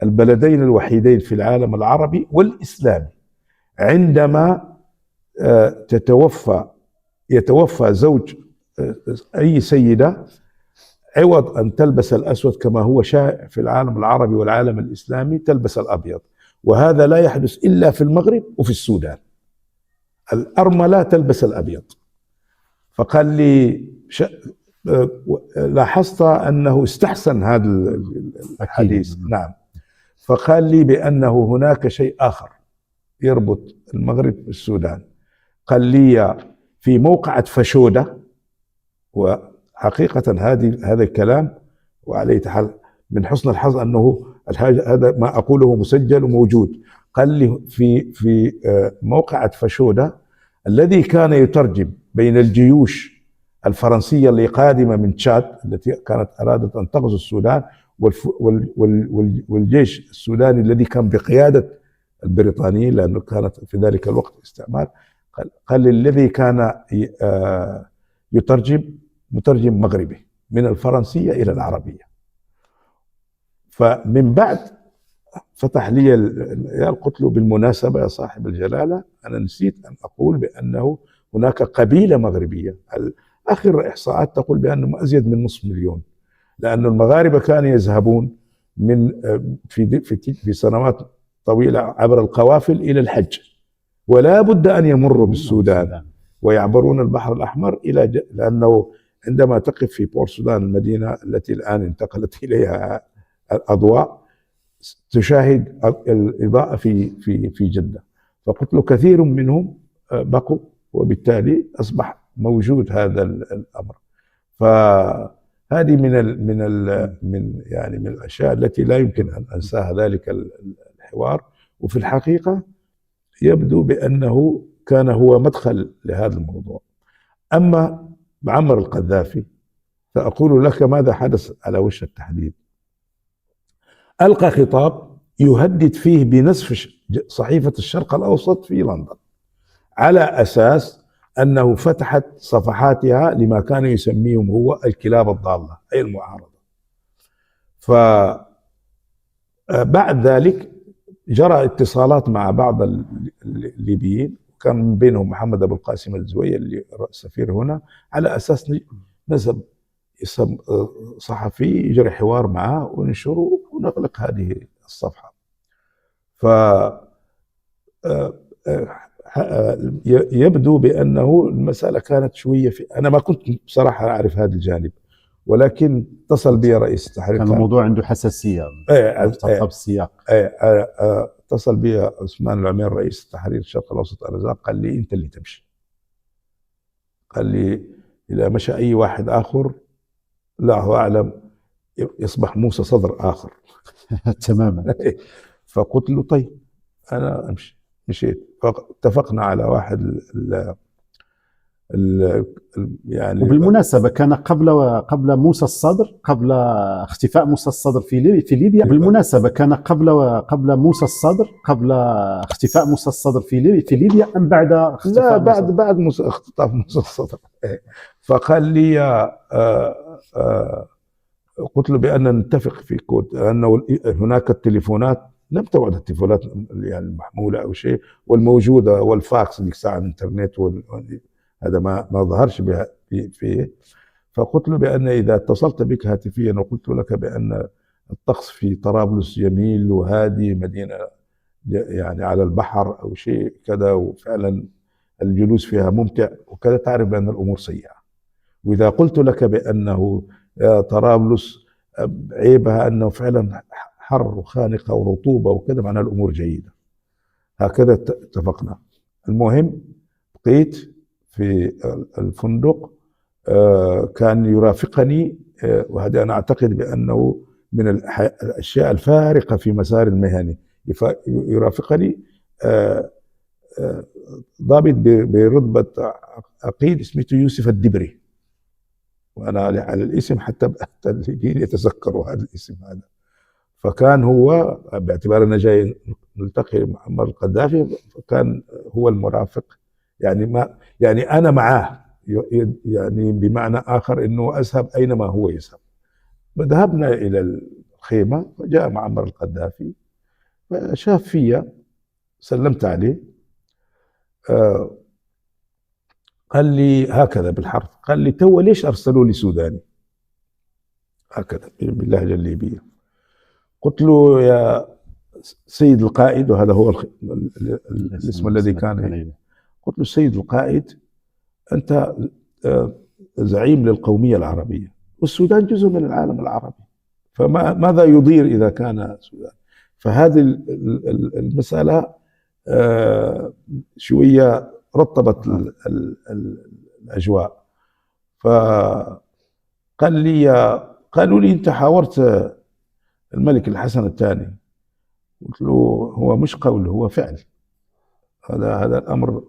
Speaker 1: البلدين الوحيدين في العالم العربي والإسلامي عندما يتوفى زوج أي سيدة، عوض أن تلبس الأسود كما هو شائع في العالم العربي والعالم الإسلامي، تلبس الأبيض. وهذا لا يحدث إلا في المغرب وفي السودان، الأرملة تلبس الأبيض. فقال لي: لاحظت أنه استحسن هذا الحديث؟ نعم. فقال لي بأنه هناك شيء آخر يربط المغرب بالسودان. قال لي: في موقعة فشودة، وحقيقة هذا الكلام وعليه حال من حسن الحظ أنه هذا ما أقوله مسجل وموجود. قال لي: في موقعة فشودة، الذي كان يترجم بين الجيوش الفرنسية اللي قادمة من تشاد، التي كانت أرادت أن تغزو السودان، والجيش السوداني الذي كان بقيادة البريطانيين، لأنه كانت في ذلك الوقت استعمار. قال الذي كان مترجم مغربي من الفرنسية إلى العربية. فمن بعد فتح لي قلت له: بالمناسبة يا صاحب الجلالة، أنا نسيت أن أقول بأنه هناك قبيلة مغربية، آخر إحصاءات تقول بأنهم أزيد من 500,000، لأن المغاربة كانوا يذهبون في سنوات طويلة عبر القوافل إلى الحج، ولا بد أن يمروا بالسودان ويعبرون البحر الأحمر لأنه عندما تقف في بور سودان، المدينة التي الآن انتقلت إليها الأضواء، تشاهد الإضاءة في جدة. فقلت له: كثير منهم بقوا، وبالتالي أصبح موجود هذا الأمر. فهذه من الأشياء التي لا يمكن أن أنساها ذلك الحوار. وفي الحقيقة يبدو بأنه كان هو مدخل لهذا الموضوع. أما معمر القذافي، فأقول لك ماذا حدث على وجه التحديد. ألقى خطاب يهدد فيه بنسف صحيفة الشرق الأوسط في لندن، على أساس أنه فتحت صفحاتها لما كان يسميهم هو الكلاب الضالة، أي المعارضة. فبعد ذلك جرى اتصالات مع بعض الليبيين، كان من بينهم محمد أبو القاسم الزوية اللي سفير هنا، على أساس نسب اسم صحفي يجري حوار معه وننشره ونغلق هذه الصفحة. ف يبدو بأنه المسألة كانت شوية أنا ما كنت بصراحة أعرف هذا الجانب، ولكن اتصل بي رئيس التحرير،
Speaker 2: كان الموضوع عنده حساسية مرتبطة بالسياق.
Speaker 1: اتصل بي عثمان العمير رئيس التحرير الشرق الأوسط آنذاك، قال لي أنت اللي تمشي، قال لي إذا مشى أي واحد آخر الله أعلم يصبح موسى صدر آخر.
Speaker 2: تماما.
Speaker 1: فقلت له طيب أنا أمشي، مشيت. فاتفقنا على واحد يعني.
Speaker 2: وبالمناسبة كان قبل موسى الصدر، قبل اختفاء موسى الصدر في ليبيا، بالمناسبة كان قبل موسى الصدر، قبل اختفاء موسى الصدر في ليبيا أم بعد اختفاء؟
Speaker 1: لا، بعد اختطاف موسى الصدر. فقال لي قلت له بأن نتفق في كود أنه هناك التليفونات لم تعد التليفونات يعني المحمولة أو شيء، والموجودة والفاكس ذيك الساعة الإنترنت هذا ما ظهرش فيه. فقلت له بأن إذا اتصلت بك هاتفيا وقلت لك بأن الطقس في طرابلس جميل وهادي، مدينة يعني على البحر أو شيء كذا، وفعلا الجلوس فيها ممتع وكذا، تعرف بأن الأمور سيئة. وإذا قلت لك بأنه طرابلس عيبها أنه فعلا حر وخانقة ورطوبة وكذا، معناها الأمور جيدة. هكذا اتفقنا. المهم بقيت في الفندق، كان يرافقني، وهذا أنا أعتقد بأنه من الأشياء الفارقة في مسار المهني، يرافقني ضابط برتبة عقيد اسمه يوسف الدبري، وأنا على الاسم حتى الجيل يتذكروا هذا الاسم هذا. فكان هو باعتبارنا جاي نلتقي محمد القذافي، فكان هو المرافق، يعني أنا معاه، يعني بمعنى آخر أنه أذهب أينما هو يذهب. ذهبنا إلى الخيمة، فجاء معمر القذافي فشاف فيا، سلمت عليه، قال لي هكذا بالحرف، قال لي تو ليش أرسلوا لي سوداني؟ هكذا باللهجة الليبية. قلت له يا سيد القائد، وهذا هو الاسم الذي كان، قلت له سيد القائد أنت زعيم للقومية العربية، والسودان جزء من العالم العربي، فماذا يضير إذا كان السودان؟ فهذه المسألة شوية رطبت الأجواء. قالوا لي أنت حاورت الملك الحسن الثاني؟ قلت له هو مش قول، هو فعل، هذا الأمر.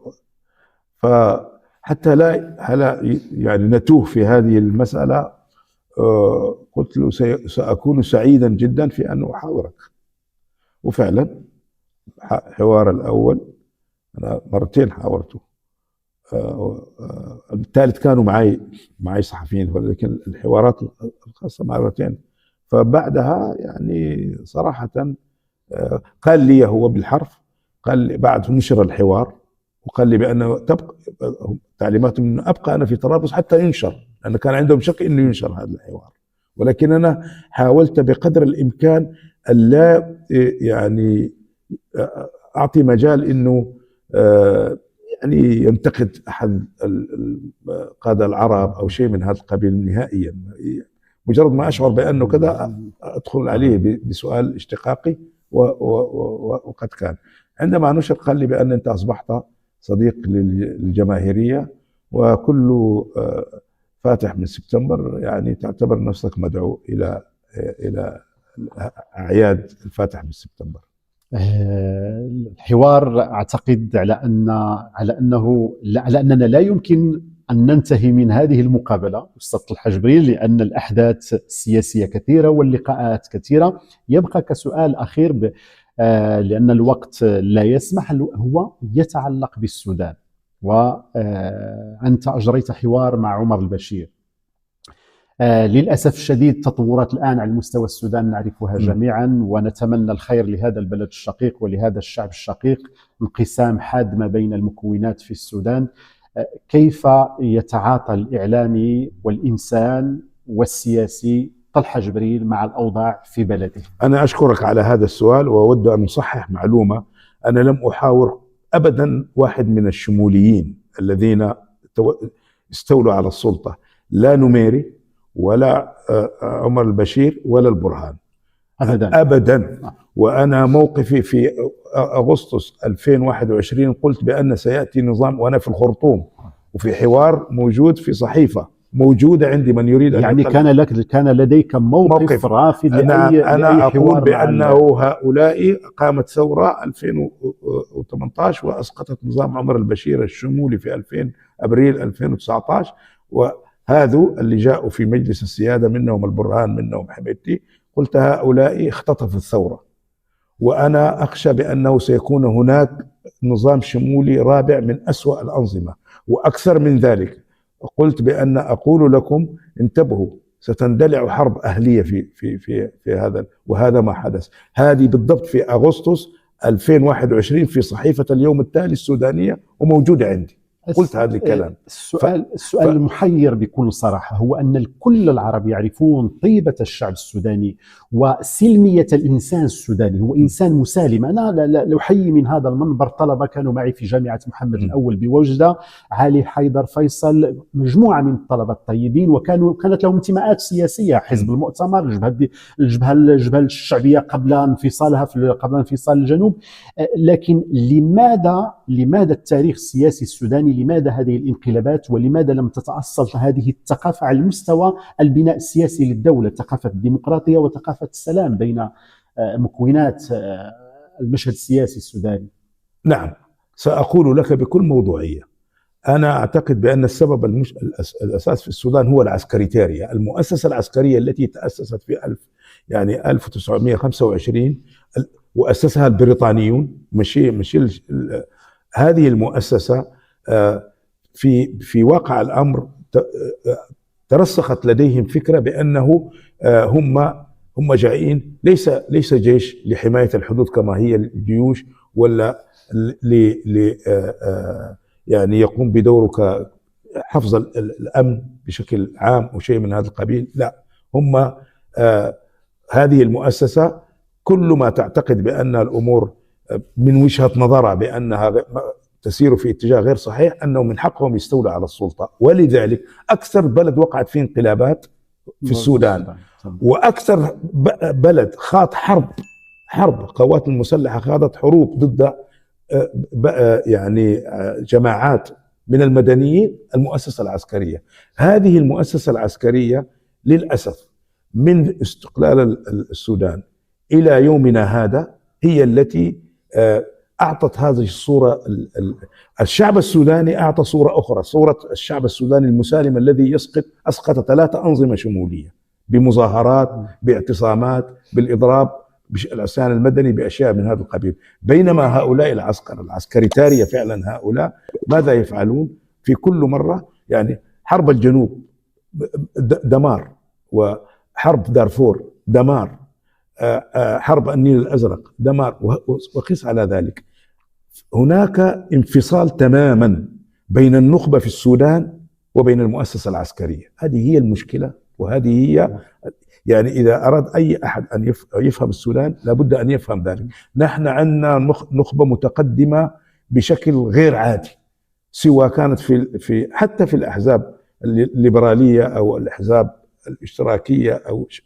Speaker 1: فحتى لا يعني نتوه في هذه المسألة، قلت له سأكون سعيدا جدا في أن أحاورك. وفعلا حوار الأول أنا مرتين حاورته، الثالث كانوا معي صحفيين، ولكن الحوارات الخاصة مرتين. فبعدها يعني صراحة قال لي هو بالحرف، قال لي بعد نشر الحوار، وقال لي بأنه تبقى تعليماتهم أنه أبقى أنا في طرابلس حتى ينشر، لأن كان عندهم شك أنه ينشر هذا الحوار. ولكن أنا حاولت بقدر الإمكان ألا يعني أعطي مجال أنه يعني ينتقد أحد القادة العرب أو شيء من هذا القبيل نهائيا. مجرد ما أشعر بأنه كذا أدخل عليه بسؤال اشتقاقي، وقد كان عندما نشر قال لي بأن أنت أصبحت صديق للجماهيرية، وكل فاتح من سبتمبر يعني تعتبر نفسك مدعو إلى أعياد الفاتح من سبتمبر.
Speaker 2: الحوار أعتقد على أننا لا يمكن أن ننتهي من هذه المقابلة أستاذ طلحة جبريل، لأن الأحداث السياسية كثيرة واللقاءات كثيرة. يبقى كسؤال أخير لأن الوقت لا يسمح، هو يتعلق بالسودان، وأنت أجريت حوار مع عمر البشير. للأسف الشديد تطورات الآن على مستوى السودان نعرفها جميعا، ونتمنى الخير لهذا البلد الشقيق ولهذا الشعب الشقيق. انقسام حاد ما بين المكونات في السودان. كيف يتعاطى الإعلامي والإنسان والسياسي طلحة جبريل مع الأوضاع في بلده؟
Speaker 1: أنا أشكرك على هذا السؤال، وأود أن أصحح معلومة. أنا لم أحاور أبدا واحد من الشموليين الذين استولوا على السلطة، لا نميري ولا عمر البشير ولا البرهان أبدا. وأنا موقفي في أغسطس 2021 قلت بأن سيأتي نظام، وأنا في الخرطوم وفي حوار موجود في صحيفة موجودة عندي، من يريد أن
Speaker 2: يعني كان لديك موقف رافض
Speaker 1: أنا أقول بأنه هؤلاء قامت ثورة 2018 وأسقطت نظام عمر البشير الشمولي في أبريل 2019، وهذو اللي جاءوا في مجلس السيادة منهم البرهان منهم حميدتي، قلت هؤلاء اختطفوا الثورة، وأنا أخشى بأنه سيكون هناك نظام شمولي رابع من أسوأ الأنظمة. وأكثر من ذلك قلت بأن أقول لكم انتبهوا، ستندلع حرب أهلية في هذا، وهذا ما حدث. هذه بالضبط في أغسطس 2021 في صحيفة اليوم التالي السودانية، وموجودة عندي، قلت هذا الكلام.
Speaker 2: السؤال المحير بكل صراحة هو أن الكل العرب يعرفون طيبة الشعب السوداني وسلمية الإنسان السوداني، هو إنسان مسالم. أنا لا أحيي من هذا المنبر طلبة كانوا معي في جامعة محمد الأول بوجدة، علي حيدر فيصل، مجموعة من الطلبة الطيبين، كانت لهم انتماءات سياسية، حزب المؤتمر، الجبهة الشعبية قبل انفصال الجنوب. لكن لماذا التاريخ السياسي السوداني، لماذا هذه الانقلابات، ولماذا لم تتأصل هذه الثقافة على مستوى البناء السياسي للدولة، ثقافة الديمقراطية وثقافة السلام بين مكونات المشهد السياسي السوداني؟
Speaker 1: نعم، سأقول لك بكل موضوعية. أنا أعتقد بأن السبب الأساس في السودان هو العسكريتارية، المؤسسة العسكرية التي تأسست في 1925 وأسسها البريطانيون، مش هذه المؤسسة في واقع الأمر ترسخت لديهم فكرة بأنه هم جائين، ليس جيش لحماية الحدود كما هي الجيوش، ولا يعني يقوم بدوره كحفظ الأمن بشكل عام أو شيء من هذا القبيل. لا، هم هذه المؤسسة كل ما تعتقد بأن الأمور من وجهة نظرها بأنها تسير في اتجاه غير صحيح، أنه من حقهم يستولوا على السلطة. ولذلك أكثر بلد وقعت فيه انقلابات في السودان، وأكثر بلد خاض حرب قوات المسلحة خاضت حروب ضد يعني جماعات من المدنيين، المؤسسة العسكرية. هذه المؤسسة العسكرية للأسف من استقلال السودان إلى يومنا هذا هي التي أعطت هذه الصورة. الشعب السوداني أعطى صورة أخرى، صورة الشعب السوداني المسالم الذي أسقط 3 أنظمة شمولية بمظاهرات، باعتصامات، بالإضراب بالعصيان المدني، بأشياء من هذا القبيل. بينما هؤلاء العسكريتارية فعلا هؤلاء ماذا يفعلون في كل مرة؟ يعني حرب الجنوب دمار، وحرب دارفور دمار، حرب النيل الأزرق دمار، وقس على ذلك. هناك انفصال تماما بين النخبة في السودان وبين المؤسسة العسكرية. هذه هي المشكلة، وهذه هي يعني إذا أراد أي أحد أن يفهم السودان لابد أن يفهم ذلك. نحن عندنا نخبة متقدمة بشكل غير عادي، سواء كانت في حتى في الأحزاب الليبرالية أو الأحزاب الاشتراكية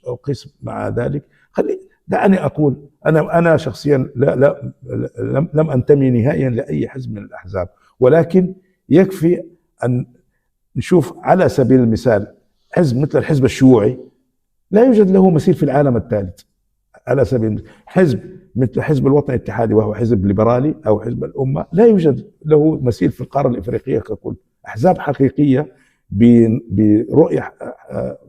Speaker 1: أو قسم مع ذلك. دعني أقول أنا شخصيا لم أنتمي نهائيا لأي حزب من الأحزاب، ولكن يكفي أن نشوف على سبيل المثال حزب مثل الحزب الشيوعي لا يوجد له مثيل في العالم الثالث. على سبيل حزب مثل حزب الوطن الاتحادي وهو حزب ليبرالي أو حزب الأمة لا يوجد له مثيل في القارة الإفريقية ككل. أحزاب حقيقية برؤية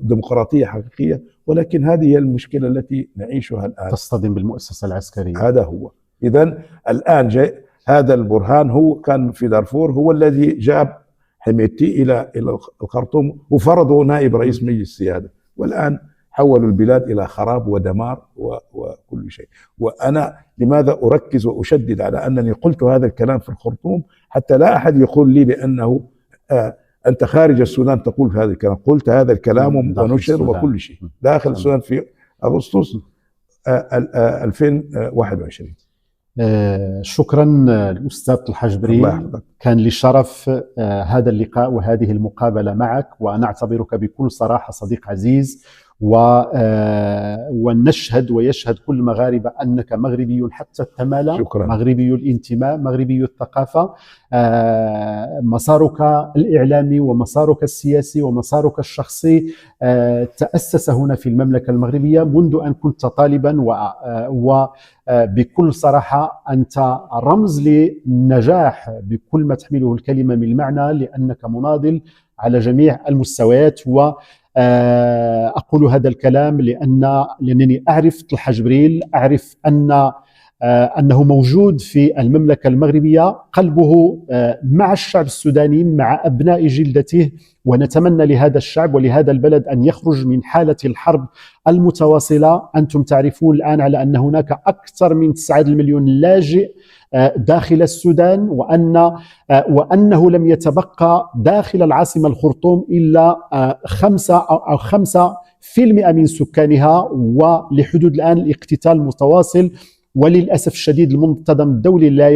Speaker 1: ديمقراطية حقيقية، ولكن هذه هي المشكلة التي نعيشها الآن،
Speaker 2: تصطدم بالمؤسسة العسكرية.
Speaker 1: هذا هو. إذن الآن جاء هذا البرهان، هو كان في دارفور، هو الذي جاب حميتي إلى الخرطوم، وفرضوا نائب رئيس مجلس السيادة، والآن حولوا البلاد إلى خراب ودمار وكل شيء. وأنا لماذا أركز وأشدد على أنني قلت هذا الكلام في الخرطوم؟ حتى لا أحد يقول لي بأنه أنت خارج السودان تقول هذا الكلام. قلت هذا الكلام ونشر وكل شيء داخل السودان في أغسطس 2021.
Speaker 2: شكرا الأستاذ طلحة جبريل، كان لي شرف هذا اللقاء وهذه المقابلة معك، وأنا أعتبرك بكل صراحة صديق عزيز، ونشهد ويشهد كل المغاربة أنك مغربي حتى التمالة.
Speaker 1: شكرا.
Speaker 2: مغربي الانتماء، مغربي الثقافة. مسارك الإعلامي ومسارك السياسي ومسارك الشخصي تأسس هنا في المملكة المغربية منذ أن كنت طالبا، وبكل صراحة أنت رمز للنجاح بكل ما تحمله الكلمة من المعنى، لأنك مناضل على جميع المستويات. أقول هذا الكلام لأنني أعرف طلحة جبريل، أعرف أنه موجود في المملكة المغربية، قلبه مع الشعب السوداني، مع أبناء جلدته، ونتمنى لهذا الشعب ولهذا البلد أن يخرج من حالة الحرب المتواصلة. أنتم تعرفون الآن على أن هناك أكثر من 9 مليون لاجئ داخل السودان، وأنه لم يتبقى داخل العاصمة الخرطوم إلا 5% من سكانها، ولحدود الآن الاقتتال متواصل، وللأسف الشديد المنظمة الدولي لا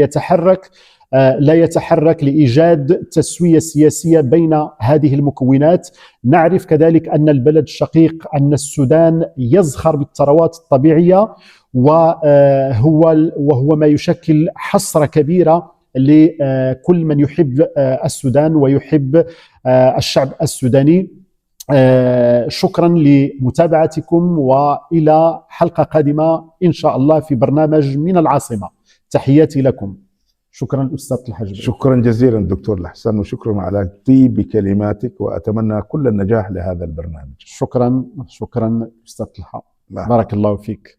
Speaker 2: يتحرك لإيجاد تسوية سياسية بين هذه المكونات. نعرف كذلك أن البلد الشقيق أن السودان يزخر بالثروات الطبيعية، وهو ما يشكل حسرة كبيرة لكل من يحب السودان ويحب الشعب السوداني. شكرا لمتابعتكم، وإلى حلقة قادمة إن شاء الله في برنامج من العاصمة. تحياتي لكم. شكرا أستاذ طلحة جبريل.
Speaker 1: شكرا جزيلا دكتور الحسن، وشكرا على طيب كلماتك، وأتمنى كل النجاح لهذا البرنامج.
Speaker 2: شكرا أستاذ طلحة، بارك الله فيك.